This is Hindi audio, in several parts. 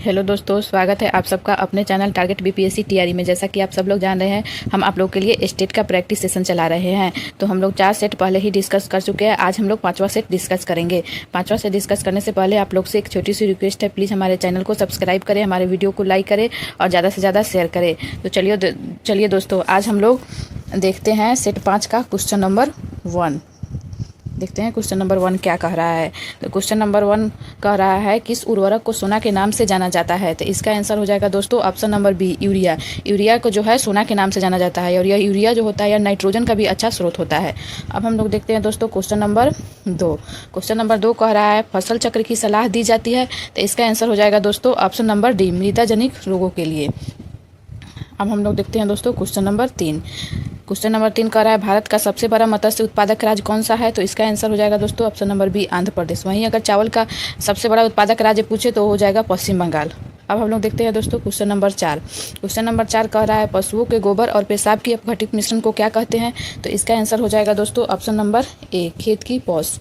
हेलो दोस्तों, स्वागत है आप सबका अपने चैनल टारगेट बीपीएससी टीआरई में। जैसा कि आप सब लोग जान रहे हैं, हम आप लोग के लिए स्टेट का प्रैक्टिस सेशन चला रहे हैं। तो हम लोग 4 सेट पहले ही डिस्कस कर चुके हैं। आज हम लोग 5वां सेट डिस्कस करेंगे। 5वां सेट डिस्कस करने से पहले आप लोग से एक छोटी सी रिक्वेस्ट है, प्लीज़ हमारे चैनल को सब्सक्राइब करें, हमारे वीडियो को लाइक करें और ज़्यादा से ज़्यादा शेयर करें। तो चलिए दोस्तों, आज हम लोग देखते हैं सेट 5 का क्वेश्चन नंबर 1। देखते हैं क्वेश्चन नंबर 1 क्या कह रहा है। तो क्वेश्चन नंबर 1 कह रहा है, किस उर्वरक को सोना के नाम से जाना जाता है। तो इसका आंसर हो जाएगा दोस्तों option number B, urea. Urea को जो है सोना के नाम से जाना जाता है और यह यूरिया जो होता है यह नाइट्रोजन का भी अच्छा स्रोत होता है। अब हम लोग देखते हैं दोस्तों क्वेश्चन नंबर 2। क्वेश्चन नंबर 2 कह रहा है, फसल चक्र की सलाह दी जाती है। तो इसका आंसर हो जाएगा दोस्तों ऑप्शन नंबर डी, मृदा जनित रोगों के लिए। अब हम लोग देखते हैं दोस्तों क्वेश्चन नंबर 3। क्वेश्चन नंबर 3 कह रहा है, भारत का सबसे बड़ा मत्स्य उत्पादक राज्य कौन सा है। तो इसका आंसर हो जाएगा दोस्तों option number B, Andhra Pradesh. वहीं अगर चावल का सबसे बड़ा उत्पादक राज्य पूछे तो हो जाएगा पश्चिम बंगाल। अब हम लोग देखते हैं दोस्तों क्वेश्चन नंबर 4। क्वेश्चन नंबर 4 कह रहा है, पशुओं के गोबर और पेशाब की अपघटित मिश्रण को क्या कहते हैं। तो इसका आंसर हो जाएगा दोस्तों ऑप्शन नंबर ए, खेत की पौष।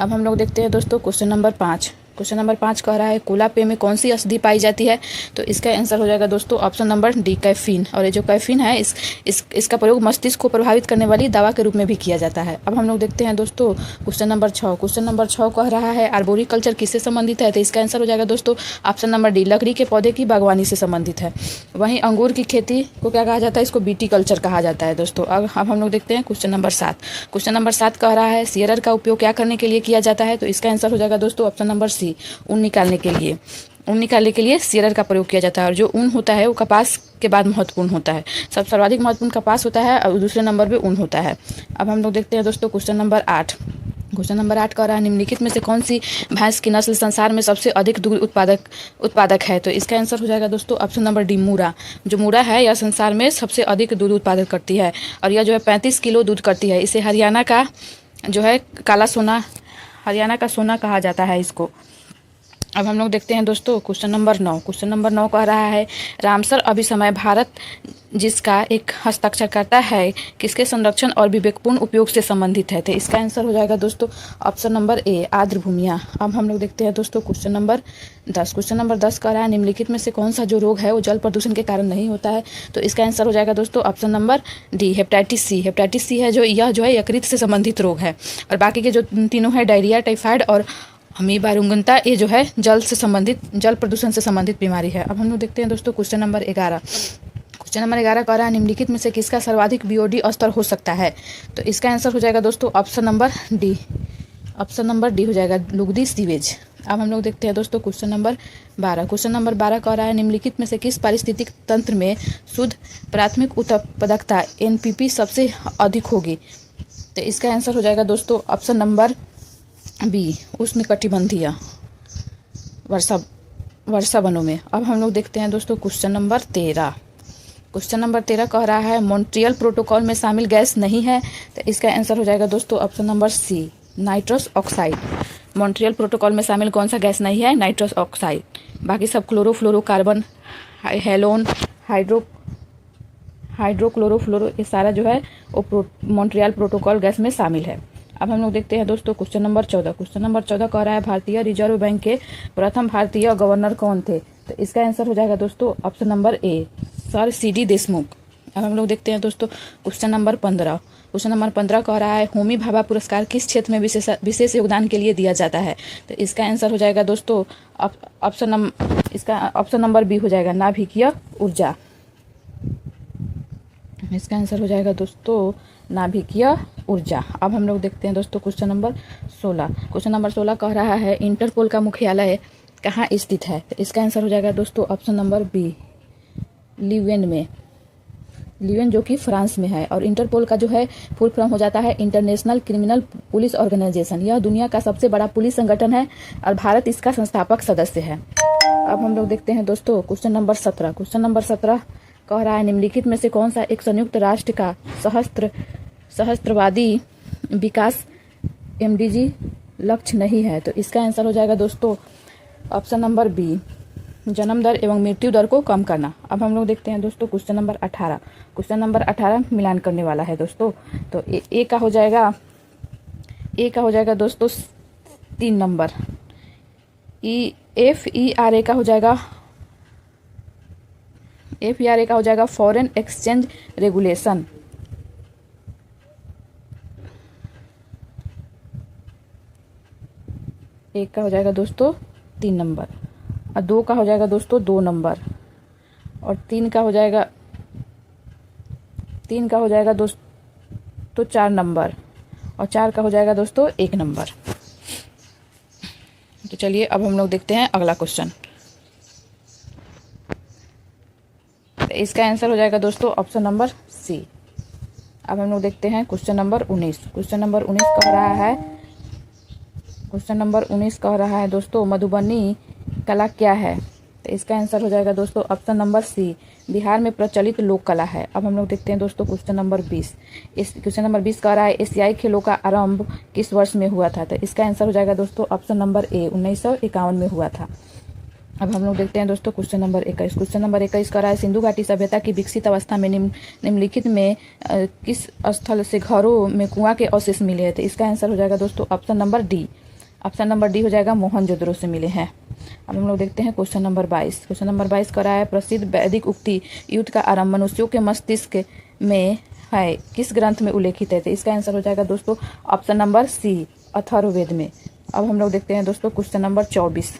अब हम लोग देखते हैं दोस्तों क्वेश्चन नंबर 5। क्वेश्चन नंबर 5 कह रहा है, कोला पेय में कौन सी औषधि पाई जाती है। तो इसका आंसर हो जाएगा दोस्तों ऑप्शन नंबर डी, कैफीन। और ये जो कैफीन है इसका प्रयोग मस्तिष्क को प्रभावित करने वाली दवा के रूप में भी किया जाता है। अब हम लोग देखते हैं दोस्तों क्वेश्चन नंबर 6। क्वेश्चन नंबर 6 कह रहा है, आर्बोरिकल्चर किससे संबंधित है। तो इसका आंसर हो जाएगा दोस्तों ऑप्शन नंबर डी, लकड़ी के पौधे की बागवानी से संबंधित है। वहीं अंगूर की खेती को क्या कहा जाता है, इसको बीटी कल्चर कहा जाता है दोस्तों। अब हम लोग देखते हैं क्वेश्चन नंबर 7। क्वेश्चन नंबर 7 कह रहा है, शेयर का उपयोग क्या करने के लिए किया जाता है। तो इसका आंसर हो जाएगा दोस्तों ऑप्शन नंबर सी, ऊन निकालने के लिए शेयर का प्रयोग किया जाता है। और जो ऊन होता है वो कपास के बाद महत्वपूर्ण होता है। सर्वाधिक महत्वपूर्ण कपास होता है और दूसरे नंबर पे ऊन होता है। अब हम लोग देखते हैं दोस्तों क्वेश्चन नंबर 8। क्वेश्चन नंबर 8 कह रहा है, निम्नलिखित में से कौन सी भैंस की नस्ल संसार में सबसे अधिक दूध उत्पादक है। तो इसका आंसर हो जाएगा दोस्तों ऑप्शन नंबर डी, मुर्रा। जो मुर्रा है यह संसार में सबसे अधिक दूध उत्पादक करती है और यह जो है 35 किलो दूध करती है। इसे हरियाणा का जो है काला सोना, हरियाणा का सोना कहा जाता है इसको। अब हम लोग देखते हैं दोस्तों क्वेश्चन नंबर 9। क्वेश्चन नंबर 9 कह रहा है, रामसर अभिसमय भारत जिसका एक हस्ताक्षरकर्ता है, किसके संरक्षण और विवेकपूर्ण उपयोग से संबंधित है। तो इसका आंसर हो जाएगा दोस्तों ऑप्शन नंबर ए, आर्द्र भूमियाँ। अब हम लोग देखते हैं दोस्तों क्वेश्चन नंबर 10। क्वेश्चन नंबर 10 कह रहा है, निम्नलिखित में से कौन सा जो रोग है वो जल प्रदूषण के कारण नहीं होता है। तो इसका आंसर हो जाएगा दोस्तों option number D, hepatitis C. Hepatitis C है जो है यकृत से संबंधित रोग है। और बाकी के जो तीनों है, डायरिया, टाइफाइड और अमीबा रुंगनता, ये जो है जल प्रदूषण से संबंधित बीमारी है। अब हम लोग देखते हैं दोस्तों क्वेश्चन नंबर 11। क्वेश्चन नंबर 11 कह रहा है, निम्नलिखित में से किसका सर्वाधिक बीओडी स्तर हो सकता है। तो इसका आंसर हो जाएगा दोस्तों ऑप्शन नंबर डी, हो जाएगा लुगदी सीवेज। अब हम लोग देखते हैं दोस्तों क्वेश्चन नंबर 12। क्वेश्चन नंबर 12 कह रहा है, निम्नलिखित में से किस पारिस्थितिक तंत्र में शुद्ध प्राथमिक उत्पादकता एनपीपी सबसे अधिक होगी। तो इसका आंसर हो जाएगा दोस्तों ऑप्शन नंबर बी, उष्णकटिबंधीय वर्षा वनों में। अब हम लोग देखते हैं दोस्तों क्वेश्चन नंबर 13। क्वेश्चन नंबर 13 कह रहा है, मॉन्ट्रियल प्रोटोकॉल में शामिल गैस नहीं है। तो इसका आंसर हो जाएगा दोस्तों option number C, nitrous oxide. Montreal protocol में शामिल कौन सा गैस नहीं है, नाइट्रस ऑक्साइड। बाकी सब क्लोरोफ्लोरोकार्बन, हेलोन, हाइड्रोक्लोरोफ्लोरो, ये सारा जो है वो मॉन्ट्रियल प्रोटोकॉल गैस में शामिल है। अब हम लोग देखते हैं दोस्तों क्वेश्चन नंबर 14। क्वेश्चन नंबर 14 कह रहा है, भारतीय रिजर्व बैंक के प्रथम भारतीय गवर्नर कौन थे। तो इसका आंसर हो जाएगा दोस्तों ऑप्शन नंबर ए, सर सीडी देशमुख। अब हम लोग देखते हैं दोस्तों क्वेश्चन नंबर 15। क्वेश्चन नंबर 15 कह रहा है, होमी भाभा पुरस्कार किस क्षेत्र में विशेष योगदान के लिए दिया जाता है। तो इसका आंसर हो जाएगा दोस्तों ऑप्शन नंबर बी हो जाएगा, नाभिकीय ऊर्जा। इसका आंसर हो जाएगा दोस्तों नाभिकीय ऊर्जा। अब हम लोग देखते हैं दोस्तों क्वेश्चन नंबर 16। क्वेश्चन नंबर 16 कह रहा है, इंटरपोल का मुख्यालय कहाँ स्थित है। तो इसका आंसर हो जाएगा दोस्तों ऑप्शन नंबर बी, ल्यूएन में। ल्यूएन जो कि फ्रांस में है। और इंटरपोल का जो है फुल फॉर्म हो जाता है इंटरनेशनल क्रिमिनल पुलिस ऑर्गेनाइजेशन। यह दुनिया का सबसे बड़ा पुलिस संगठन है और भारत इसका संस्थापक सदस्य है। अब हम लोग देखते हैं दोस्तों क्वेश्चन नंबर 17। क्वेश्चन नंबर 17 कह रहा है, निम्नलिखित में से कौन सा एक संयुक्त राष्ट्र का सहस्त्रवादी विकास एमडीजी लक्ष्य नहीं है। तो इसका आंसर हो जाएगा दोस्तों ऑप्शन नंबर बी, जन्म दर एवं मृत्यु दर को कम करना। अब हम लोग देखते हैं दोस्तों क्वेश्चन नंबर 18। क्वेश्चन नंबर 18 मिलान करने वाला है दोस्तों। तो ए का हो जाएगा दोस्तों 3 नंबर, EFERA का हो जाएगा FERA का हो जाएगा फॉरेन एक्सचेंज रेगुलेशन। एक का हो जाएगा दोस्तों 3 नंबर, और 2 का हो जाएगा दोस्तों 2 नंबर, और 3 का हो जाएगा दोस्तों 4 नंबर, और 4 का हो जाएगा दोस्तों 1 नंबर। तो चलिए अब हम लोग देखते हैं अगला क्वेश्चन। इसका आंसर हो जाएगा दोस्तों ऑप्शन नंबर सी। अब हम लोग देखते हैं क्वेश्चन नंबर 19। क्वेश्चन नंबर 19 कह रहा है दोस्तों मधुबनी कला क्या है। तो इसका आंसर हो जाएगा दोस्तों ऑप्शन नंबर सी, बिहार में प्रचलित लोक कला है। अब हम लोग देखते हैं दोस्तों क्वेश्चन नंबर 20। इस क्वेश्चन नंबर 20 कह रहा है एशियाई खेलों का आरंभ किस वर्ष में हुआ था। तो इसका आंसर हो जाएगा दोस्तों ऑप्शन नंबर ए, 1951 में हुआ था। अब हम लोग देखते हैं दोस्तों क्वेश्चन नंबर 21। क्वेश्चन नंबर 21 कह रहा है सिंधु घाटी सभ्यता की विकसित अवस्था में निम्नलिखित में किस स्थल से घरों में कुआं के अवशेष मिले हैं। तो इसका आंसर हो जाएगा दोस्तों option number D. Option number D हो जाएगा मोहनजोदड़ो से मिले हैं। अब हम लोग देखते हैं क्वेश्चन नंबर 22। क्वेश्चन नंबर 22 कह रहा है प्रसिद्ध वैदिक उक्ति युद्ध का आरंभ मनुष्यों के मस्तिष्क में है किस ग्रंथ में उल्लेखित है। तो इसका आंसर हो जाएगा दोस्तों ऑप्शन नंबर सी, अथर्ववेद में। अब हम लोग देखते हैं दोस्तों क्वेश्चन नंबर 24।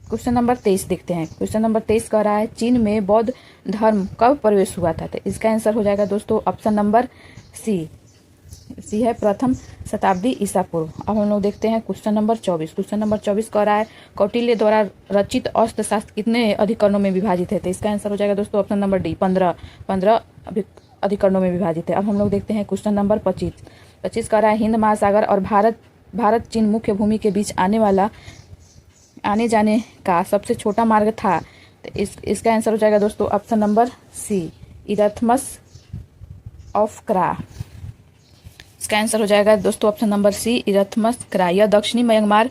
क्वेश्चन नंबर 23 देखते हैं। क्वेश्चन नंबर 23 कह रहा है चीन में बौद्ध धर्म कब प्रवेश हुआ था। तो इसका आंसर हो जाएगा दोस्तों ऑप्शन नंबर सी है प्रथम शताब्दी ईसा पूर्व। अब हम लोग देखते हैं क्वेश्चन नंबर 24। क्वेश्चन नंबर 24 कह रहा है कौटिल्य द्वारा रचित अर्थशास्त्र कितने अधिकरणों में विभाजित है। तो इसका आंसर हो जाएगा दोस्तों ऑप्शन नंबर डी, 15 अधिकरणों में विभाजित है। अब हम लोग देखते हैं क्वेश्चन नंबर 25 कह रहा है हिंद महासागर और भारत चीन मुख्य भूमि के बीच आने जाने का सबसे छोटा मार्ग था। तो इसका आंसर हो जाएगा दोस्तों ऑप्शन नंबर सी, इरथमस ऑफ क्रा। इसका आंसर हो जाएगा दोस्तों ऑप्शन नंबर सी, इरथमस क्रा। यह दक्षिणी म्यांमार,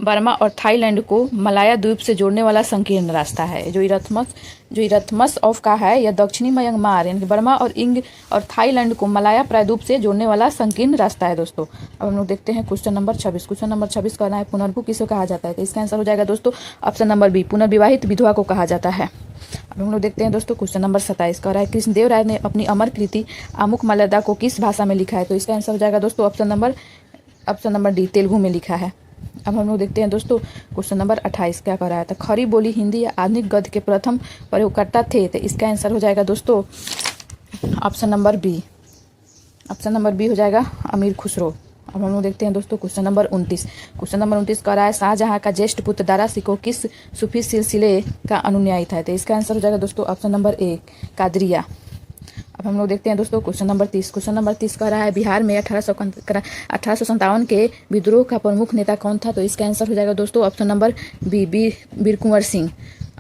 बर्मा और थाईलैंड को मलाया द्वीप से जोड़ने वाला संकीर्ण रास्ता है। जो इरथमस ऑफ का है यह दक्षिणी म्यांमार यानी कि बर्मा और थाईलैंड को मलाया प्रायद्वीप से जोड़ने वाला संकीर्ण रास्ता है दोस्तों। अब हम लोग देखते हैं क्वेश्चन नंबर 26। क्वेश्चन नंबर 26 कहना है पुनर्भू किसे कहा जाता है। तो इसका आंसर हो जाएगा दोस्तों ऑप्शन नंबर बी, पुनर्विवाहित विधवा को कहा जाता है। अब हम लोग देखते हैं दोस्तों क्वेश्चन नंबर 27 कह रहा है कृष्णदेव राय ने अपनी अमर कृति आमुक माल्यादा को किस भाषा में लिखा है। तो इसका आंसर हो जाएगा दोस्तों ऑप्शन नंबर डी, तेलुगु में लिखा है। अब हम लोग देखते हैं दोस्तों क्वेश्चन नंबर 28 क्या कह रहा है। तो खड़ी बोली हिंदी या आधुनिक गद्य के प्रथम प्रयोगकर्ता थे। तो इसका आंसर हो जाएगा दोस्तों ऑप्शन नंबर बी हो जाएगा अमीर खुसरो। अब हम लोग देखते हैं दोस्तों क्वेश्चन नंबर 29। क्वेश्चन नंबर 29 कह रहा है शाहजहां का ज्येष्ठ पुत्र दारा सिकोह किस सूफी सिलसिले का अनुयायी था। तो इसका आंसर हो जाएगा दोस्तों ऑप्शन नंबर ए, कादरिया। अब हम लोग देखते हैं दोस्तों क्वेश्चन नंबर 30। क्वेश्चन नंबर 30 कह रहा है बिहार में 1857 के विद्रोह का प्रमुख नेता कौन था। तो इसका आंसर हो जाएगा दोस्तों ऑप्शन नंबर बी, वीर कुंवर सिंह।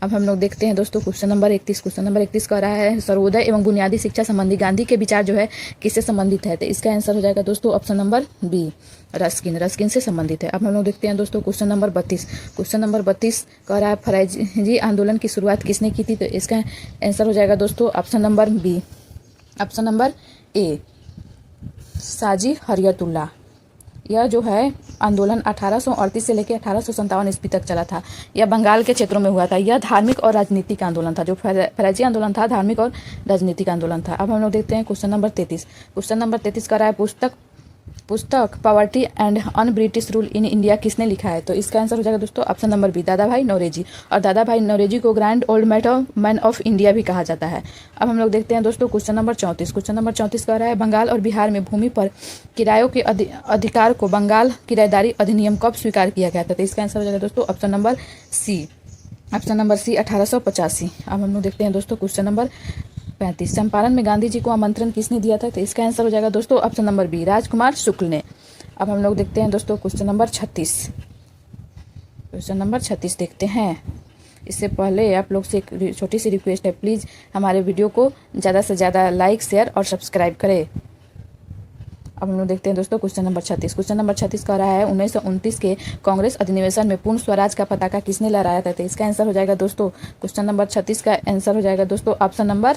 अब हम लोग देखते हैं दोस्तों क्वेश्चन नंबर 31। क्वेश्चन नंबर 31 कह रहा है सर्वोदय एवं बुनियादी शिक्षा संबंधी गांधी के विचार जो है किससे संबंधित है। तो इसका आंसर हो जाएगा दोस्तों ऑप्शन नंबर बी, रस्किन से संबंधित है। अब हम लोग देखते हैं दोस्तों क्वेश्चन नंबर 32। क्वेश्चन नंबर 32 कह रहा है फरैजी आंदोलन की शुरुआत किसने की थी। तो इसका आंसर हो जाएगा दोस्तों option number B, option number A, Haji Shariatullah. यह जो है आंदोलन 1838 से लेकर 1857 ईस्वी तक चला था। यह बंगाल के क्षेत्रों में हुआ था। यह धार्मिक और राजनीतिक आंदोलन था। जो फरैजी आंदोलन था धार्मिक और राजनीतिक आंदोलन था। अब हम लोग देखते हैं क्वेश्चन नंबर 33। क्वेश्चन नंबर 33 का रहा है पुस्तक poverty and un British rule in India किसने लिखा है। तो इसका आंसर हो जाएगा दोस्तों ऑप्शन नंबर बी, दादा भाई नौरोजी। और दादा भाई नौरोजी को grand old man of India भी कहा जाता है। अब हम लोग देखते हैं दोस्तों क्वेश्चन नंबर 34। क्वेश्चन नंबर 34 कह रहा है बंगाल और बिहार में भूमि पर किरायों के अधिकार को बंगाल किराएदारी अधिनियम कब स्वीकार किया गया था। तो इसका आंसर हो जाएगा दोस्तों ऑप्शन नंबर सी, 1885। अब हम लोग देखते हैं दोस्तों क्वेश्चन नंबर 35। चंपारण में गांधी जी को आमंत्रण किसने दिया था। तो इसका आंसर हो जाएगा दोस्तों ऑप्शन नंबर बी, राजकुमार शुक्ल ने। अब हम लोग देखते हैं दोस्तों क्वेश्चन नंबर 36। क्वेश्चन नंबर 36 देखते हैं। इससे पहले आप लोग से एक छोटी सी रिक्वेस्ट है, प्लीज़ हमारे वीडियो को ज़्यादा से ज़्यादा लाइक शेयर और सब्सक्राइब करें। अब हम लोग देखते हैं दोस्तों क्वेश्चन नंबर 36। क्वेश्चन नंबर 36 कह रहा है 1929 के कांग्रेस अधिनिवेशन में पूर्ण स्वराज का पताका किसने लहराया था। तो इसका आंसर हो जाएगा दोस्तों क्वेश्चन नंबर 36 का आंसर हो जाएगा दोस्तों option number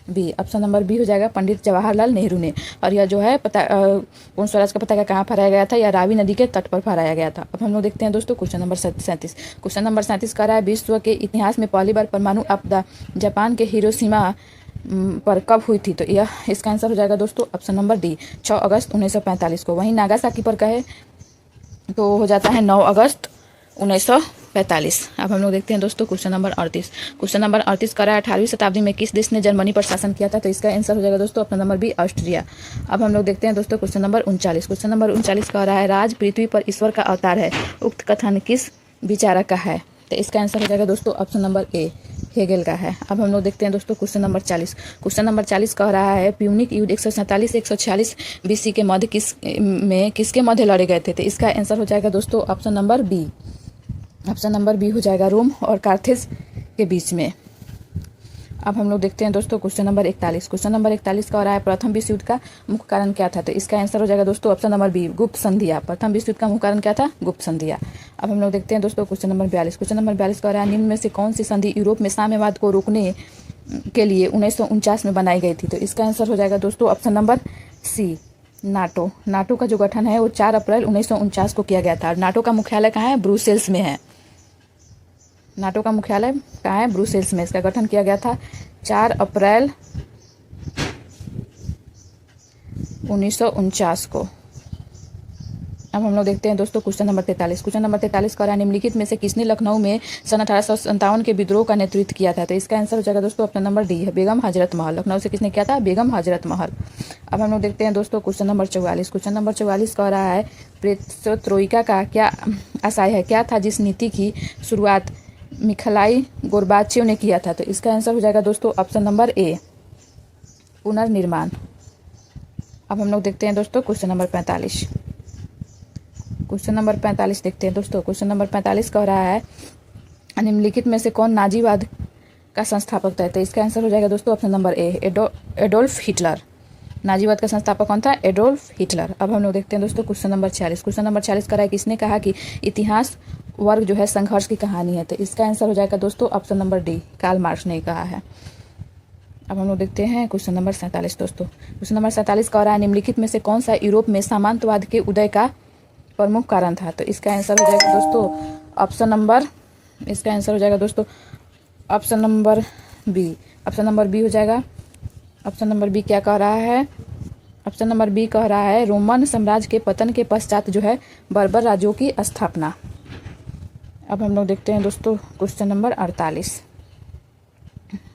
B. Option number B हो जाएगा पंडित जवाहरलाल नेहरू ने। और यह जो है पूर्ण स्वराज का पताका कहाँ फहराया गया था? या रावी नदी के तट पर फहराया गया था। अब हम लोग देखते हैं दोस्तों क्वेश्चन नंबर 37। क्वेश्चन नंबर 37 कह रहा है विश्व के इतिहास में पहली बार परमाणु आपदा जापान के हिरोशिमा पर कब हुई थी? तो यह इसका आंसर हो जाएगा दोस्तों ऑप्शन नंबर डी 6 अगस्त 1945 को। वहीं नागासाकी पर कहे तो हो जाता है 9 अगस्त 1945। अब हम लोग देखते हैं दोस्तों क्वेश्चन नंबर 38। क्वेश्चन नंबर 38 कह रहा है 18वीं शताब्दी में किस देश ने जर्मनी पर शासन किया था? तो इसका आंसर हो जाएगा दोस्तों ऑप्शन नंबर बी ऑस्ट्रिया। अब हम लोग देखते हैं दोस्तों क्वेश्चन नंबर 39। क्वेश्चन नंबर 39 कह रहा है राज पृथ्वी पर ईश्वर का अवतार है, उक्त कथन किस विचारक का है? तो इसका आंसर हो जाएगा दोस्तों ऑप्शन नंबर ए हेगेल का है। अब हम लोग देखते हैं दोस्तों क्वेश्चन नंबर 40। क्वेश्चन नंबर 40 कह रहा है प्यूनिक युद्ध 147-146 बीसी के मध्य किसके मध्य लड़े गए थे? तो इसका आंसर हो जाएगा दोस्तों option number B. Option number B हो जाएगा रोम और कार्थेज के बीच में। अब हम लोग देखते हैं दोस्तों क्वेश्चन नंबर 41। क्वेश्चन नंबर 41 का हो रहा है प्रथम विश्व युद्ध का मुख्य कारण क्या था? तो इसका आंसर हो जाएगा दोस्तों ऑप्शन नंबर बी गुप्त संधियां। प्रथम विश्व युद्ध का मुख्य कारण क्या था? गुप्त संधियां। अब हम लोग देखते हैं दोस्तों क्वेश्चन नंबर 42। क्वेश्चन नंबर 42 का हो रहा है निम्न में से कौन सी संधि यूरोप में साम्यवाद को रोकने के लिए 1949 में बनाई गई थी? तो इसका आंसर हो जाएगा दोस्तों option number C NATO. NATO का जो गठन है वो 4 अप्रैल 1949 को किया गया था। नाटो का मुख्यालय कहाँ है? ब्रुसेल्स में है। नाटो का मुख्यालय कहाँ है? ब्रुसेल्स में। इसका गठन किया गया था 4 अप्रैल 1949 को। अब हम लोग देखते हैं दोस्तों क्वेश्चन नंबर 43। क्वेश्चन नंबर 43 का निम्नलिखित में से किसने लखनऊ में सन 1857 के विद्रोह का नेतृत्व किया था? तो इसका आंसर हो जाएगा दोस्तों ऑप्शन नंबर डी है बेगम हजरत महल। लखनऊ से किसने किया था? बेगम हजरत महल। अब हम लोग देखते हैं दोस्तों क्वेश्चन नंबर 44। क्वेश्चन नंबर 44 कह रहा है पेरेस्ट्रोइका का क्या आशय है? क्या था जिस नीति की शुरुआत मिखाइल गोर्बाचेव ने किया था? तो इसका आंसर हो जाएगा दोस्तों ऑप्शन नंबर ए पुनर्निर्माण। अब हम लोग देखते हैं दोस्तों क्वेश्चन नंबर 45। क्वेश्चन नंबर 45 देखते हैं दोस्तों। क्वेश्चन नंबर 45 कह रहा है निम्नलिखित में से कौन नाजीवाद का संस्थापक था? तो इसका आंसर हो जाएगा दोस्तों option number A Adolf Hitler. नाजीवाद का संस्थापक कौन था? Adolf Hitler. अब हम लोग देखते हैं दोस्तों क्वेश्चन नंबर 46। क्वेश्चन नंबर 46 कह रहा है किसने कहा कि इतिहास वर्ग जो है संघर्ष की कहानी है? तो इसका आंसर हो जाएगा दोस्तों option number D Karl Marx ने कहा है। अब हम लोग देखते हैं क्वेश्चन नंबर 47 दोस्तों। क्वेश्चन नंबर 47 कह रहा है निम्नलिखित में से कौन सा यूरोप में सामंतवाद के उदय का प्रमुख कारण था? तो इसका आंसर हो जाएगा दोस्तों ऑप्शन नंबर इसका आंसर हो जाएगा दोस्तों option number B. Option number B हो जाएगा। ऑप्शन नंबर बी क्या कह रहा है? ऑप्शन नंबर बी कह रहा है रोमन साम्राज्य के पतन के पश्चात जो है बर्बर राज्यों की स्थापना। अब हम लोग देखते हैं दोस्तों क्वेश्चन नंबर 48।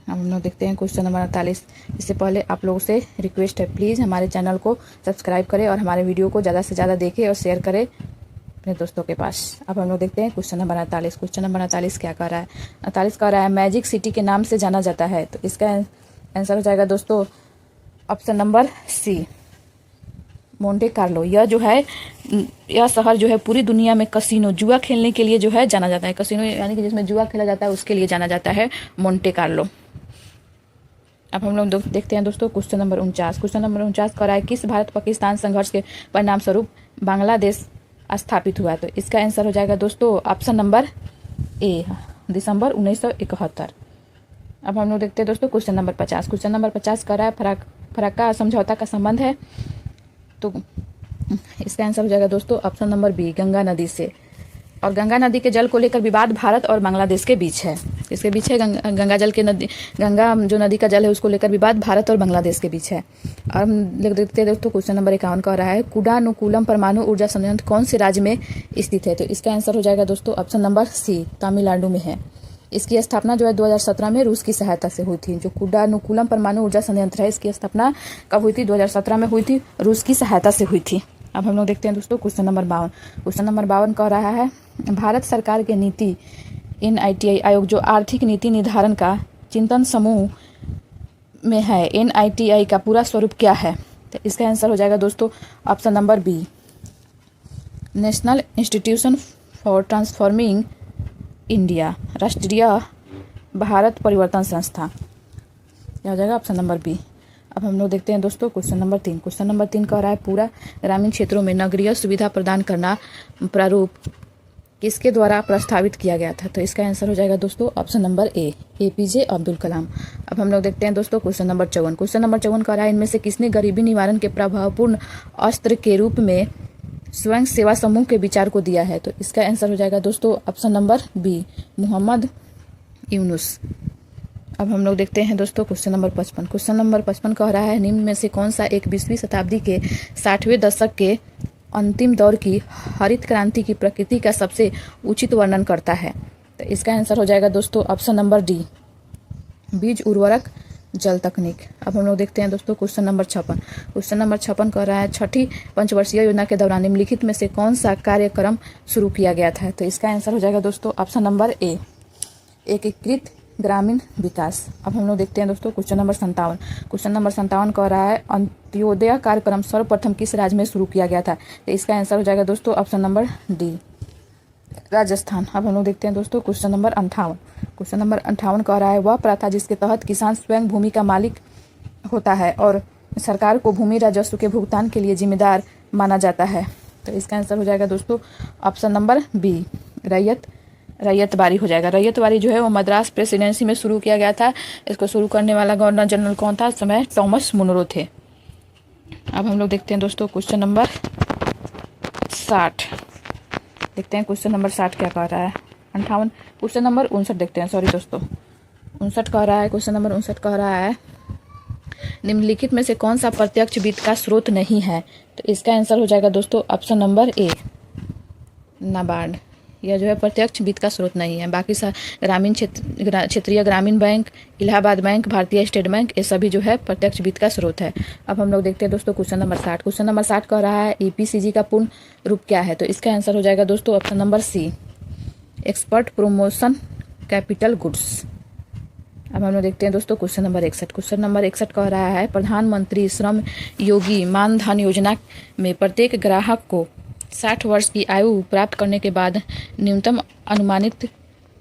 अब हम लोग देखते हैं क्वेश्चन नंबर 48। इससे पहले आप लोगों से रिक्वेस्ट है प्लीज़ हमारे चैनल को सब्सक्राइब करें और हमारे वीडियो को ज़्यादा से ज़्यादा देखें और शेयर करें अपने दोस्तों के पास। अब हम लोग देखते हैं क्वेश्चन नंबर 48। क्वेश्चन नंबर 48 क्या कह रहा है? 48 कह रहा है मैजिक सिटी के नाम से जाना जाता है। तो इसका आंसर हो जाएगा दोस्तों option number C Monte Carlo. यह शहर जो है पूरी दुनिया में कसिनो जुआ खेलने के लिए जो है जाना जाता है। कसिनो यानी कि जिसमें जुआ खेला जाता है उसके लिए जाना जाता है मोंटे कार्लो। अब हम लोग देखते हैं दोस्तों क्वेश्चन नंबर 49। क्वेश्चन नंबर 49 कह रहा है किस भारत पाकिस्तान संघर्ष के परिणाम स्वरूप बांग्लादेश स्थापित हुआ? तो इसका आंसर हो जाएगा दोस्तों ऑप्शन नंबर ए दिसंबर 1971। अब हम लोग देखते हैं दोस्तों क्वेश्चन नंबर 50। क्वेश्चन नंबर 50 कह रहा है फराक्का समझौता का संबंध है? तो इसका आंसर हो जाएगा दोस्तों ऑप्शन नंबर बी गंगा नदी से। और गंगा नदी के जल को लेकर विवाद भारत और बांग्लादेश के बीच है। इसके बीच है गंगा जो नदी का जल है उसको लेकर विवाद भारत और बांग्लादेश के बीच है। और हम देखते हैं दोस्तों क्वेश्चन नंबर 51 का रहा है कुडानुकूलम परमाणु ऊर्जा संयंत्र कौन से राज्य में स्थित है? तो इसका आंसर हो जाएगा दोस्तों ऑप्शन नंबर सी तमिलनाडु में है। इसकी स्थापना जो है 2017 में रूस की सहायता से हुई थी। जो कुडानुकूलम परमाणु ऊर्जा संयंत्र है इसकी स्थापना कब हुई थी? 2017 में हुई थी, रूस की सहायता से हुई थी। अब हम लोग देखते हैं दोस्तों क्वेश्चन नंबर 52। क्वेश्चन नंबर 52 कह रहा है भारत सरकार के नीति NITI आयोग जो आर्थिक नीति निर्धारण का चिंतन समूह में है NITI का पूरा स्वरूप क्या है? तो इसका आंसर हो जाएगा दोस्तों option number B national institution for transforming India राष्ट्रीय भारत परिवर्तन संस्था। क्या हो जाएगा? Option number B. अब हम लोग देखते हैं दोस्तों क्वेश्चन नंबर 3। क्वेश्चन नंबर 3 कह रहा है पूरा ग्रामीण क्षेत्रों में नगरीय सुविधा प्रदान करना प्रारूप किसके द्वारा प्रस्तावित किया गया था? तो इसका आंसर हो जाएगा दोस्तों option number A, APJ Abdul Kalam. अब हम लोग देखते हैं दोस्तों क्वेश्चन नंबर 54। क्वेश्चन नंबर 54 कह रहा है, इनमें से किसने गरीबी निवारण के प्रभावपूर्ण अस्त्र के रूप में स्वयं सेवा समूह के विचार को दिया है? तो इसका आंसर हो जाएगा दोस्तों option number B, Mohammad Yunus. अब हम लोग देखते हैं दोस्तों क्वेश्चन नंबर 55। क्वेश्चन नंबर 55 कह रहा है, निम्न में से कौन सा एक 20वीं शताब्दी के 60वें दशक के अंतिम दौर की हरित क्रांति की प्रकृति का सबसे उचित वर्णन करता है? तो इसका आंसर हो जाएगा दोस्तों ऑप्शन नंबर डी, बीज उर्वरक जल तकनीक। अब हम लोग देखते हैं दोस्तों क्वेश्चन नंबर 56। क्वेश्चन नंबर 56 कह रहा है, छठी पंचवर्षीय योजना के दौरान निम्नलिखित में से कौन सा कार्यक्रम शुरू किया गया था? तो इसका आंसर हो जाएगा दोस्तों ऑप्शन नंबर ए, एकीकृत ग्रामीण विकास। अब हम लोग देखते हैं दोस्तों क्वेश्चन नंबर 57। क्वेश्चन नंबर 57 कह रहा है, अंत्योदय कार्यक्रम सर्वप्रथम किस राज्य में शुरू किया गया था? तो इसका आंसर हो जाएगा दोस्तों ऑप्शन नंबर डी, राजस्थान। अब हम लोग देखते हैं दोस्तों क्वेश्चन नंबर 58। क्वेश्चन नंबर 58 कह रहा है, वह प्रथा जिसके तहत किसान स्वयं भूमि का मालिक होता है और सरकार को भूमि राजस्व के भुगतान के लिए जिम्मेदार माना जाता है? तो इसका आंसर हो जाएगा दोस्तों ऑप्शन नंबर बी, रैयतबारी हो जाएगा। रैयतबारी जो है वो मद्रास प्रेसिडेंसी में शुरू किया गया था। इसको शुरू करने वाला गवर्नर जनरल कौन था? समय टॉमस मुनरो थे। अब हम लोग देखते हैं दोस्तों क्वेश्चन नंबर 60। देखते हैं क्वेश्चन नंबर 60 क्या कह रहा है। 58 क्वेश्चन नंबर 59 देखते हैं, सॉरी दोस्तों 59 कह रहा है। क्वेश्चन नंबर 59 कह रहा है, निम्नलिखित में से कौन सा प्रत्यक्ष वित्त का स्रोत नहीं है? तो इसका आंसर हो जाएगा दोस्तों ऑप्शन नंबर ए, नाबार्ड। यह जो है प्रत्यक्ष वित्त का स्रोत नहीं है। बाकी ग्रामीण क्षेत्रीय ग्रामीण बैंक, इलाहाबाद बैंक, भारतीय स्टेट बैंक, ये सभी जो है प्रत्यक्ष वित्त का स्रोत है। अब हम लोग देखते हैं दोस्तों क्वेश्चन नंबर 60। क्वेश्चन नंबर 60 कह रहा है, ईपीसीजी का पूर्ण रूप क्या है? तो इसका आंसर हो जाएगा दोस्तों option number C, export promotion capital goods. अब हम लोग देखते हैं दोस्तों क्वेश्चन नंबर 61। क्वेश्चन नंबर 61 कह रहा है, प्रधानमंत्री श्रम योगी मानधन योजना में प्रत्येक ग्राहक को 60 वर्ष की आयु प्राप्त करने के बाद न्यूनतम अनुमानित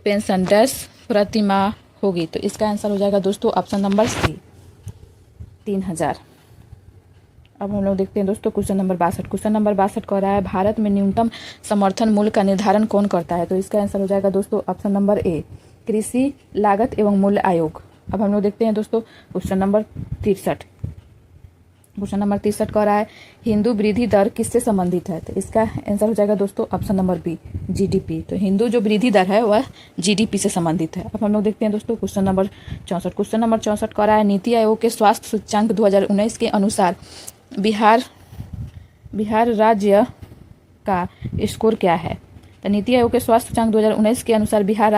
पेंशन डैश प्रति माह होगी? तो इसका आंसर हो जाएगा दोस्तों ऑप्शन नंबर सी, 3000। अब हम लोग देखते हैं दोस्तों क्वेश्चन नंबर 62। क्वेश्चन नंबर 62 कह रहा है, भारत में न्यूनतम समर्थन मूल्य का निर्धारण कौन करता है? तो इसका आंसर हो जाएगा दोस्तों ऑप्शन नंबर ए, कृषि लागत एवं मूल्य आयोग। अब हम लोग देखते हैं दोस्तों क्वेश्चन नंबर 63। क्वेश्चन नंबर 63 कह रहा है, हिंदू वृद्धि दर किससे संबंधित है? तो इसका आंसर हो जाएगा दोस्तों ऑप्शन नंबर बी, जीडीपी। तो हिंदू जो वृद्धि दर है वह जीडीपी से संबंधित है। अब हम लोग देखते हैं दोस्तों क्वेश्चन नंबर 64। क्वेश्चन नंबर 64 कह रहा है, नीति आयोग के स्वास्थ्य सूचकांक 2019 के अनुसार बिहार राज्य का स्कोर क्या है? तो नीति आयोग के स्वास्थ्य सूचकांक 2019 के अनुसार बिहार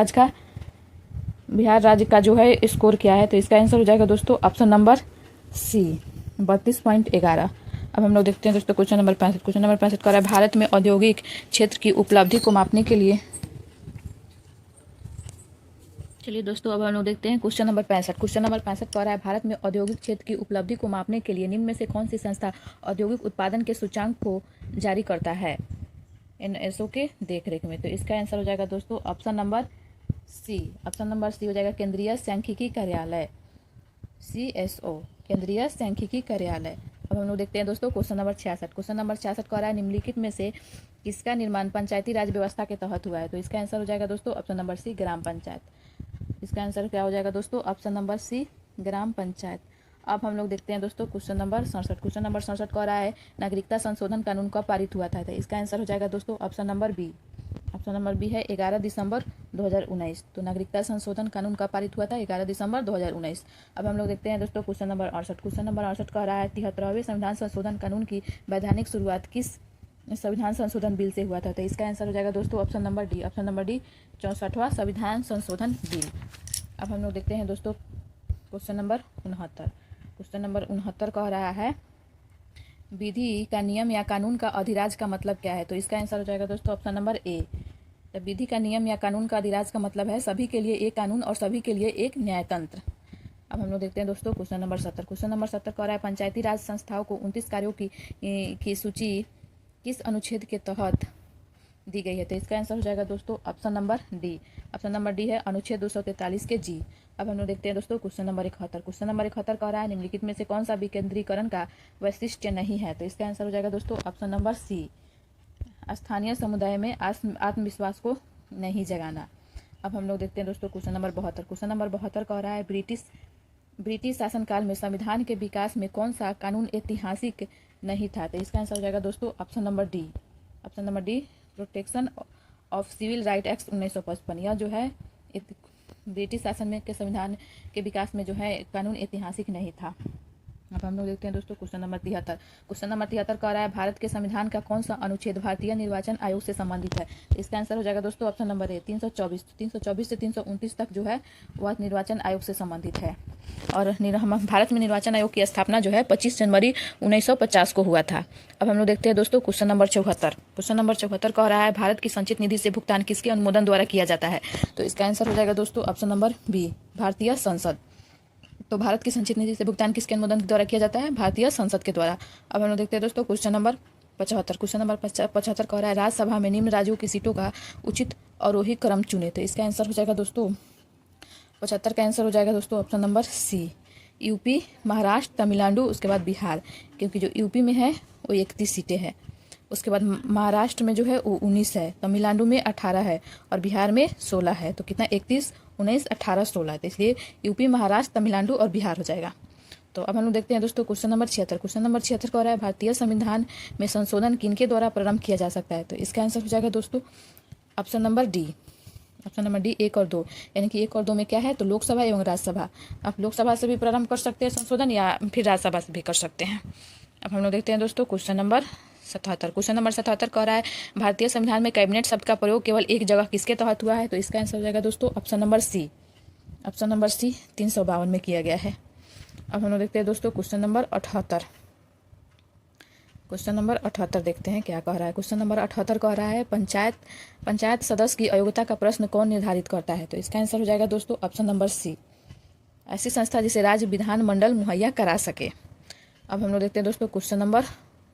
राज्य का जो है स्कोर क्या है? तो इसका आंसर हो जाएगा दोस्तों ऑप्शन नंबर सी, 32.11। अब हम लोग देखते हैं दोस्तों क्वेश्चन नंबर 65। क्वेश्चन नंबर 65 कह रहा है, भारत में औद्योगिक क्षेत्र की उपलब्धि को मापने के लिए, चलिए दोस्तों अब हम लोग देखते हैं क्वेश्चन नंबर 65। क्वेश्चन नंबर 65 कह रहा है, भारत में औद्योगिक क्षेत्र की उपलब्धि को मापने के लिए निम्न में से कौन सी संस्था औद्योगिक उत्पादन के सूचांक को जारी करता है एनएसओ के देखरेख में? तो इसका आंसर हो जाएगा दोस्तों option number C, option number C हो जाएगा केंद्रीय सांख्यिकी कार्यालय, CSO, केंद्रीय सांख्यिकी कार्यालय। अब हम लोग देखते हैं दोस्तों क्वेश्चन नंबर 66। क्वेश्चन नंबर 66 कह रहा है, निम्नलिखित में से किसका निर्माण पंचायती राज व्यवस्था के तहत हुआ है? तो इसका आंसर हो जाएगा दोस्तों ऑप्शन नंबर सी, ग्राम पंचायत। इसका आंसर क्या हो जाएगा दोस्तों ऑप्शन नंबर सी, ग्राम पंचायत। अब हम लोग देखते हैं दोस्तों क्वेश्चन नंबर 67। क्वेश्चन नंबर 67 कह रहा है, नागरिकता संशोधन कानून कब पारित हुआ था? तो इसका आंसर हो जाएगा दोस्तों option number B, option number B है 11 दिसंबर 2019। तो नागरिकता संशोधन कानून कब पारित हुआ था? 11 दिसंबर 2019। अब हम लोग देखते हैं दोस्तों क्वेश्चन नंबर 68। क्वेश्चन नंबर 68 कह रहा है, 73वें संविधान संशोधन कानून की वैधानिक शुरुआत किस संविधान संशोधन बिल से हुआ था? तो इसका आंसर हो जाएगा दोस्तों option number D, option number D, 64वां संविधान संशोधन बिल। अब हम लोग देखते हैं दोस्तों क्वेश्चन नंबर 69। क्वेश्चन नंबर 69 कह रहा है, विधि का नियम या कानून का अधिराज का मतलब क्या है? तो इसका आंसर हो जाएगा दोस्तों ऑप्शन नंबर ए, जब विधि का नियम या कानून का अधिराज का मतलब है सभी के लिए एक कानून और सभी के लिए एक न्यायतंत्र। अब हम लोग देखते हैं दोस्तों क्वेश्चन नंबर 70। क्वेश्चन नंबर 70 कह रहा है, पंचायती राज संस्थाओं को 29 कार्यों की सूची किस अनुच्छेद के तहत दी गई है? तो इसका आंसर हो जाएगा दोस्तों option number D, option number D है अनुच्छेद 243 के जी। अब हम लोग देखते हैं दोस्तों क्वेश्चन नंबर 71। क्वेश्चन नंबर 71 कह रहा है, निम्नलिखित में से कौन सा विकेंद्रीकरण का वैशिष्ट्य नहीं है? तो इसका आंसर हो जाएगा दोस्तों ऑप्शन नंबर सी, स्थानीय समुदाय में आत्मविश्वास को नहीं जगाना। अब हम लोग देखते हैं दोस्तों क्वेश्चन नंबर 72। क्वेश्चन नंबर 72 कह रहा है ब्रिटिश शासनकाल में संविधान के विकास में कौन सा कानून ऐतिहासिक नहीं था? तो इसका आंसर हो जाएगा दोस्तों option number D. Option number D, protection of civil right act 1955। यह जो है ब्रिटिश शासन में के संविधान के विकास में जो है कानून ऐतिहासिक नहीं था। अब हम लोग देखते हैं दोस्तों क्वेश्चन नंबर 73। क्वेश्चन नंबर 73 कह रहा है भारत के संविधान का कौन सा अनुच्छेद भारतीय निर्वाचन आयोग से संबंधित है? तो इसका आंसर हो जाएगा दोस्तों ऑप्शन नंबर ए, 324। 324 से 329 तक जो है वह निर्वाचन आयोग से संबंधित है। और भारत में निर्वाचन आयोग की स्थापना जो है 25 जनवरी 1950 को हुआ था। अब हम लोग देखते हैं दोस्तों क्वेश्चन नंबर 74। क्वेश्चन नंबर 74 कह रहा है भारत की संचित निधि से भुगतान किसके अनुमोदन द्वारा किया जाता है? तो इसका आंसर हो जाएगा दोस्तों ऑप्शन नंबर बी, भारतीय संसद। तो भारत की संचित निधि से भुगतान किसके अनुमोदन के द्वारा किया जाता है? भारतीय संसद के द्वारा। अब हम लोग देखते हैं दोस्तों क्वेश्चन नंबर 75। क्वेश्चन नंबर 75 कह रहा है राज्यसभा में निम्न राज्यों की सीटों का उचित आरोही क्रम चुने। तो इसका आंसर हो जाएगा दोस्तों 75 का आंसर हो जाएगा दोस्तों option number C, UP, Maharashtra, Tamil Nadu, उसके बाद बिहार। क्योंकि जो यूपी में है वो 31 सीटें हैं, उसके बाद महाराष्ट्र में जो है वो 19 है, तमिलनाडु में 18 है और बिहार में 16 है। तो कितना 31, 19, 18, 16। तो इसलिए यूपी, महाराष्ट्र, तमिलनाडु और बिहार हो जाएगा। तो अब हम लोग देखते हैं दोस्तों क्वेश्चन नंबर 76। क्वेश्चन नंबर 76 कह रहा है भारतीय संविधान में संशोधन किनके द्वारा प्रारंभ किया जा सकता है? तो इसका आंसर हो जाएगा दोस्तों option number D. Option number D 1 और 2, यानी कि 1 और 2 में क्या है? तो लोकसभा एवं राज्यसभा। आप लोकसभा से भी प्रारंभ कर सकते हैं संशोधन या फिर राज्यसभा से भी कर सकते हैं। अब हम लोग देखते हैं दोस्तों क्वेश्चन नंबर 77। क्वेश्चन नंबर 77 कह रहा है भारतीय संविधान में कैबिनेट शब्द का प्रयोग केवल एक जगह किसके तहत हुआ है? तो इसका आंसर हो जाएगा दोस्तों option number C. Option number C 352 में किया गया है। अब हम लोग देखते हैं दोस्तों क्वेश्चन नंबर 78। क्वेश्चन नंबर 78 देखते हैं क्या कह रहा है। क्वेश्चन नंबर 78 कह रहा है पंचायत सदस्य की अयोग्यता का प्रश्न कौन निर्धारित करता है? तो इसका आंसर हो जाएगा दोस्तों ऑप्शन नंबर सी, ऐसी संस्था जिसे राज्य विधान मंडल मुहैया करा सके। अब हम लोग देखते हैं दोस्तों क्वेश्चन नंबर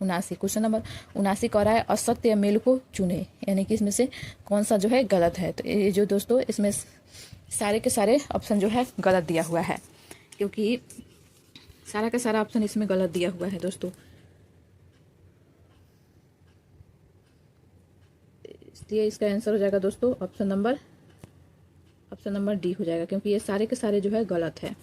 79। क्वेश्चन नंबर 79 कह रहा है असत्य मेल को चुने, यानी कि इसमें से कौन सा जो है गलत है? तो ये जो दोस्तों इसमें सारे के सारे ऑप्शन जो है गलत दिया हुआ है, क्योंकि सारा का सारा ऑप्शन इसमें गलत दिया हुआ है दोस्तों। इसलिए इसका आंसर हो जाएगा दोस्तों ऑप्शन नंबर डी हो जाएगा, क्योंकि ये सारे के सारे जो है गलत है।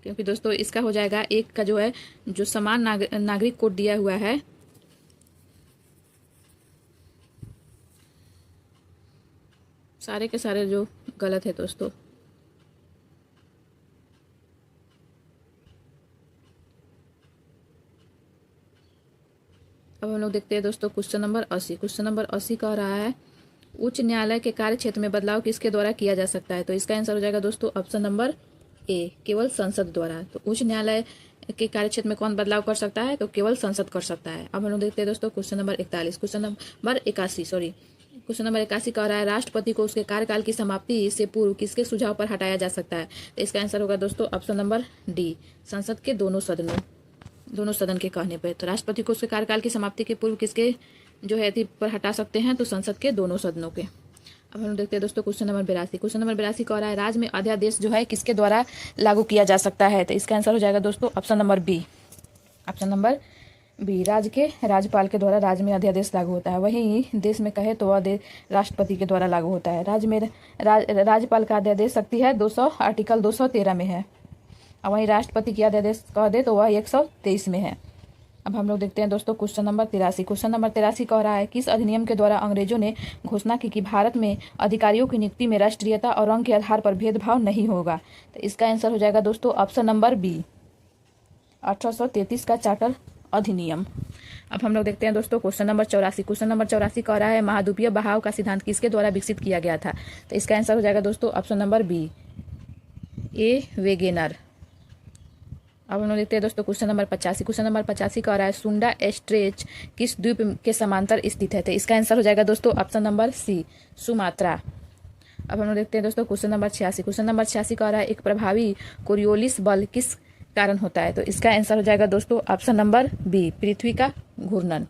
क्योंकि दोस्तों इसका हो जाएगा एक का जो है जो समान नागरिक कोड दिया हुआ है, सारे के सारे जो गलत है दोस्तों। अब हम लोग देखते हैं दोस्तों क्वेश्चन नंबर 80। क्वेश्चन नंबर 80 कह रहा है उच्च न्यायालय के कार्य क्षेत्र में बदलाव किसके द्वारा किया जा सकता है? तो इसका आंसर हो जाएगा दोस्तों ऑप्शन नंबर ए, केवल संसद द्वारा। तो उच्च न्यायालय के कार्य क्षेत्र में कौन बदलाव कर सकता है? तो केवल संसद कर सकता है। अब हम लोग देखते हैं दोस्तों क्वेश्चन नंबर 81। क्वेश्चन नंबर 81 कह रहा है राष्ट्रपति को उसके कार्यकाल की समाप्ति से पूर्व किसके सुझाव पर हटाया जा सकता है? तो इसका आंसर होगा दोस्तों ऑप्शन नंबर डी, संसद के दोनों सदन के कहने पर। तो राष्ट्रपति को उसके कार्यकाल की समाप्ति के पूर्व किसके जो है पर हटा सकते हैं? तो संसद के दोनों सदनों के। अब हम देखते हैं दोस्तों क्वेश्चन नंबर 82। क्वेश्चन नंबर 82 कह रहा है राज्य में अध्यादेश जो है किसके द्वारा लागू किया जा सकता है? तो इसका आंसर हो जाएगा दोस्तों option number B. Option number B, राज्य के राज्यपाल के द्वारा राज्य में अध्यादेश लागू होता है। वहीं देश में कहे तो वह राष्ट्रपति के द्वारा लागू होता है। राज्य में राज्यपाल का अध्यादेश शक्ति है 200 आर्टिकल 213 में है, और वहीं राष्ट्रपति की अध्यादेश कह दे तो वह 123 में है। अब हम लोग देखते हैं दोस्तों क्वेश्चन नंबर 83। क्वेश्चन नंबर 83 कह रहा है किस अधिनियम के द्वारा अंग्रेजों ने घोषणा की कि भारत में अधिकारियों की नियुक्ति में राष्ट्रीयता और रंग के आधार पर भेदभाव नहीं होगा? तो इसका आंसर हो जाएगा दोस्तों ऑप्शन नंबर बी, 1833 का चार्टर अधिनियम। अब हम लोग देखते हैं दोस्तों क्वेश्चन नंबर 84। क्वेश्चन नंबर 84 कह रहा है महाद्वीपीय बहाव का सिद्धांत किसके द्वारा विकसित किया गया था? तो इसका आंसर हो जाएगा दोस्तों ऑप्शन नंबर बी, ए वेगेनर। अब हम लोग देखते हैं दोस्तों क्वेश्चन नंबर 85। क्वेश्चन नंबर 85 कह रहा है सुंडा स्ट्रेच किस द्वीप के समांतर स्थित है? तो इसका आंसर हो जाएगा दोस्तों ऑप्शन नंबर सी, सुमात्रा। अब हम लोग देखते हैं दोस्तों क्वेश्चन नंबर 86। क्वेश्चन नंबर 86 कह रहा है एक प्रभावी कोरियोलिस बल किस कारण होता है? तो इसका आंसर हो जाएगा दोस्तों ऑप्शन नंबर बी, पृथ्वी का घूर्णन।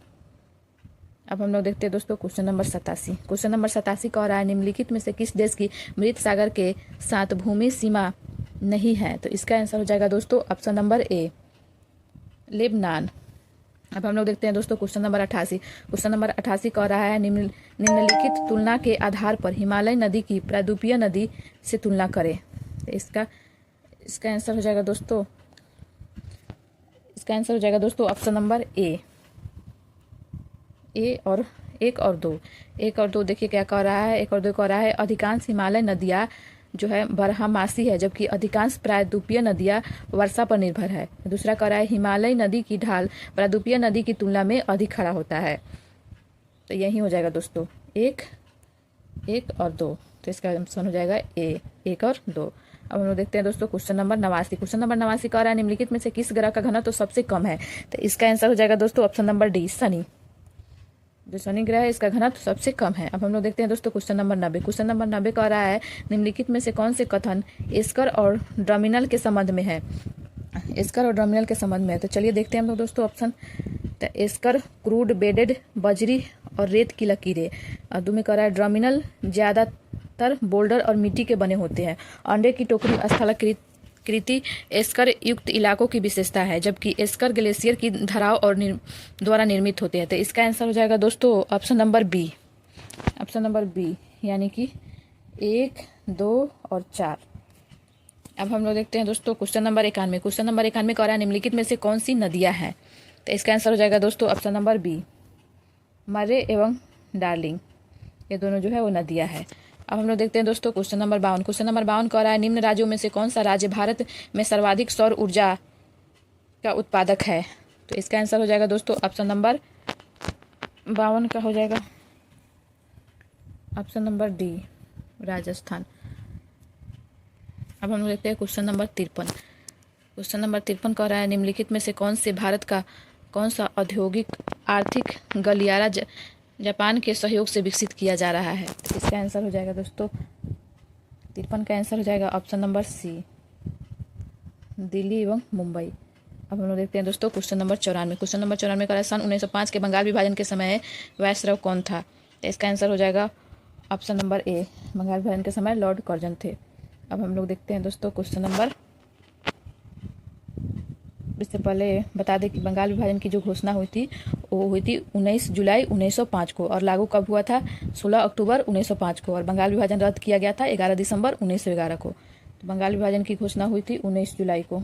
अब हम लोग देखते हैं दोस्तों क्वेश्चन नंबर 87। क्वेश्चन नंबर 87 कह रहा है निम्नलिखित में से किस देश की मृत सागर के साथ भूमि सीमा नहीं है? तो इसका आंसर हो जाएगा दोस्तों ऑप्शन नंबर ए, लेबनान। अब हम लोग देखते हैं दोस्तों क्वेश्चन नंबर 88। क्वेश्चन नंबर 88 कह रहा है निम्नलिखित तुलना के आधार पर हिमालय नदी की प्रायद्वीपीय नदी से तुलना करें। तो इसका आंसर हो जाएगा दोस्तों, इसका आंसर हो जाएगा दोस्तों ऑप्शन नंबर ए और 1 और 2। 1 और 2 देखिए क्या कह रहा है। 1 और 2 कह रहा है अधिकांश हिमालय नदियाँ जो है बरहमासी है, जबकि अधिकांश प्रायद्वीपीय नदियाँ वर्षा पर निर्भर है। दूसरा कह रहा है हिमालय नदी की ढाल प्रायद्वीपीय नदी की तुलना में अधिक खड़ा होता है। तो यही हो जाएगा दोस्तों 1 और 2। तो इसका आंसर हो जाएगा ए 1 और 2। अब हम लोग देखते हैं दोस्तों क्वेश्चन नंबर 89। क्वेश्चन नंबर 89 कह रहा है निम्नलिखित में से किस ग्रह का घनत्व तो सबसे कम है। तो इसका आंसर हो जाएगा दोस्तों ऑप्शन नंबर डी शनि। जो शनि ग्रह है इसका घनत्व सबसे कम है। अब हम लोग देखते हैं दोस्तों क्वेश्चन नंबर 90। क्वेश्चन नंबर 90 कह रहा है निम्नलिखित में से कौन से कथन एस्कर और ड्रमिनल के संबंध में है। एस्कर और ड्रमिनल के संबंध में है। तो चलिए देखते हैं हम लोग दोस्तों ऑप्शन। तो एस्कर क्रूड बेडेड बजरी और रेत की लकीरें। और दो में कह रहा है ड्रमिनल ज्यादातर बोल्डर और मिट्टी के बने होते हैं। अंडे की टोकरी स्थलाकृति एस्कर युक्त इलाकों की विशेषता है, जबकि एस्कर ग्लेशियर की धराव और द्वारा निर्मित होते हैं। तो इसका आंसर हो जाएगा दोस्तों option number B. Option number B यानी कि 1, 2 और 4। अब हम लोग देखते हैं दोस्तों क्वेश्चन नंबर 91। क्वेश्चन नंबर 91 कह रहा है निम्नलिखित में से कौन सी नदियां हैं। तो इसका आंसर हो जाएगा दोस्तों ऑप्शन नंबर बी मर्रे एवं डार्लिंग। ये दोनों जो है वो नदियां हैं। अब हम लोग देखते हैं दोस्तों क्वेश्चन नंबर 52। क्वेश्चन नंबर 52 कह रहा है निम्न राज्यों में से कौन सा राज्य भारत में सर्वाधिक सौर ऊर्जा का उत्पादक है। तो इसका आंसर हो जाएगा दोस्तों ऑप्शन नंबर 52 का हो जाएगा ऑप्शन नंबर डी राजस्थान। अब हम लोग देखते हैं क्वेश्चन नंबर 53। क्वेश्चन नंबर 53 कह रहा है निम्नलिखित में से कौन से भारत का कौन सा औद्योगिक आर्थिक गलियारा जापान के सहयोग से विकसित किया जा रहा है। तो इसका आंसर हो जाएगा दोस्तों 53 का आंसर हो जाएगा ऑप्शन नंबर सी दिल्ली एवं मुंबई। अब हम लोग देखते हैं दोस्तों क्वेश्चन नंबर 94। क्वेश्चन नंबर 94 का सन 1905 के बंगाल विभाजन के समय वायसराय कौन था। तो इसका आंसर हो जाएगा ऑप्शन नंबर ए बंगाल विभाजन के समय लॉर्ड कर्जन थे। अब हम लोग देखते हैं दोस्तों क्वेश्चन नंबर, इससे पहले बता दें कि बंगाल विभाजन की जो घोषणा हुई थी वो हुई थी 19 जुलाई 1905 को और लागू कब हुआ था 16 अक्टूबर 1905 को। और बंगाल विभाजन रद्द किया गया था 11 दिसंबर 1911 को। तो बंगाल विभाजन की घोषणा हुई थी 19 जुलाई को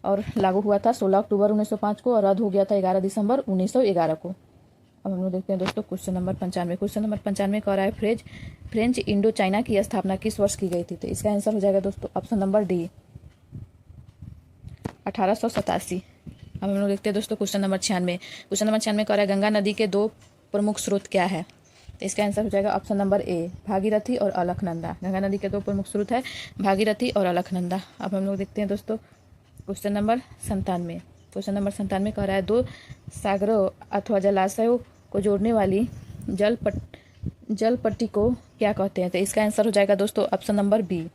और लागू हुआ था 16 अक्टूबर 1905 को और रद्द हो गया था 11 दिसंबर 1911 को। अब हम लोग देखते हैं दोस्तों क्वेश्चन नंबर 95। क्वेश्चन नंबर 95 कह रहा है फ्रेंच इंडो चाइना की स्थापना किस वर्ष की गई थी। तो इसका आंसर हो जाएगा दोस्तों ऑप्शन नंबर डी 1887। अब हम लोग देखते हैं दोस्तों क्वेश्चन नंबर 96। क्वेश्चन नंबर 96 कह रहा है गंगा नदी के 2 प्रमुख स्रोत क्या है। तो इसका आंसर हो जाएगा ऑप्शन नंबर ए भागीरथी और अलकनंदा। गंगा नदी के 2 प्रमुख स्रोत है भागीरथी और अलकनंदा। अब हम लोग देखते हैं दोस्तों क्वेश्चन नंबर 97। क्वेश्चन नंबर 97 कह रहा है 2 सागरों अथवा जलाशयों को जोड़ने वाली जल पट्टी को क्या कहते हैं। तो इसका आंसर हो जाएगा दोस्तों ऑप्शन नंबर बी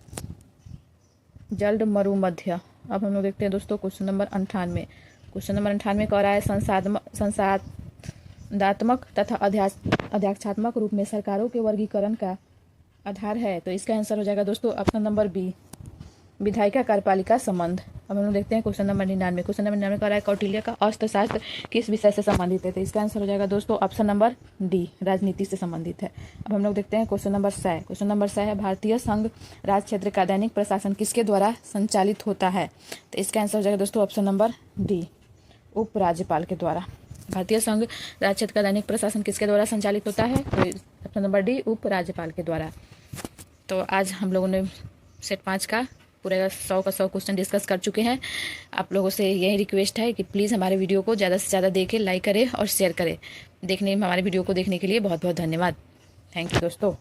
जल मरुमध्य। अब हम लोग देखते हैं दोस्तों क्वेश्चन नंबर 98। क्वेश्चन नंबर 98 कह रहा है संसाधनात्मक तथा अध्याक्षात्मक रूप में सरकारों के वर्गीकरण का आधार है। तो इसका आंसर हो जाएगा दोस्तों ऑप्शन नंबर बी विधायिका कार्यपालिका संबंध। अब हम लोग देखते हैं क्वेश्चन नंबर 99। क्वेश्चन नंबर 99 कह रहा है कौटिल्य का अर्थशास्त्र किस विषय से संबंधित है। तो इसका आंसर हो जाएगा दोस्तों ऑप्शन नंबर डी राजनीति से संबंधित है। अब हम लोग देखते हैं क्वेश्चन नंबर 100। क्वेश्चन नंबर 100 है भारतीय संघ राज क्षेत्र का दैनिक प्रशासन किसके द्वारा संचालित होता है। तो इसका आंसर हो जाएगा दोस्तों ऑप्शन नंबर डी उपराज्यपाल के द्वारा। भारतीय संघ राज क्षेत्र का दैनिक प्रशासन किसके द्वारा संचालित होता है। तो ऑप्शन नंबर डी उपराज्यपाल के द्वारा। तो आज हम लोगों ने सेट 5 का पूरे 100 का 100 क्वेश्चन डिस्कस कर चुके हैं। आप लोगों से यही रिक्वेस्ट है कि प्लीज़ हमारे वीडियो को ज़्यादा से ज़्यादा देखें, लाइक करें और शेयर करें। हमारे वीडियो को देखने के लिए बहुत बहुत धन्यवाद। थैंक यू दोस्तों।